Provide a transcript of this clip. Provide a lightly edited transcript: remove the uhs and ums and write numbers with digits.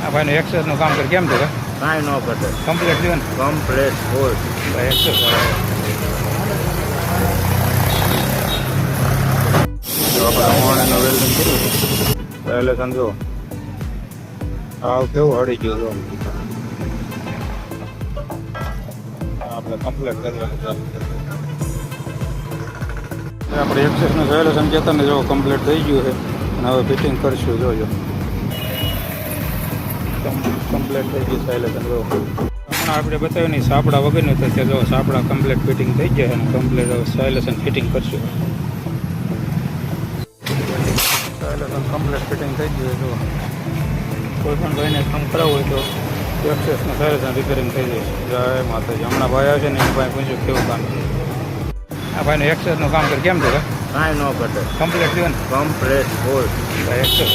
આ ભાઈનું એક્સરસાઇઝનું કામ કરે કેમ થયું કાંઈ ન ઘટે. કમ્પ્લીટ થયું ને કમ્પ્લેટ ફૂલ. એક્સરસાઇઝ મોર્નિંગનું વેલ્ડિંગ કર્યું એટલે સમજો આવ કેવું હળી ગયું જો આપણે કમ્પ્લીટ કરવાનું આપણે એક્સેસનું સોલ્યુશન કહેતા ને જો કમ્પ્લીટ થઈ ગયું છે અને હવે ફિટિંગ કરશું જોજો કમ્પ્લીટ થઈ ગયું સોલ્યુશન જો હમણાં આપણે બતાવ્યું નહીં સાપડા વગરનું તો કે જો સાપડા કમ્પ્લીટ ફિટિંગ થઈ જાય અને કમ્પ્લીટ સોલ્યુશન ફિટિંગ કરશું સોલ્યુશન કમ્પ્લીટ ફિટિંગ થઈ ગયું જો કોઈ પણ ભાઈને કામ કરાવવું હોય તો એક્સેસનું સોલ્યુશન રિપેરિંગ થઈ જશે જય માતાજી હમણાં ભાઈ આવશે ને એ ભાઈ પૂછ્યું કેવું કામ આ ભાઈનું એક્સેસનું કામ કરે કેમ થયું કાંઈ ન ઘટે. કમ્પ્લીટ થયું ને કમ્પ્લેટ ફૂલ. એક્સેસ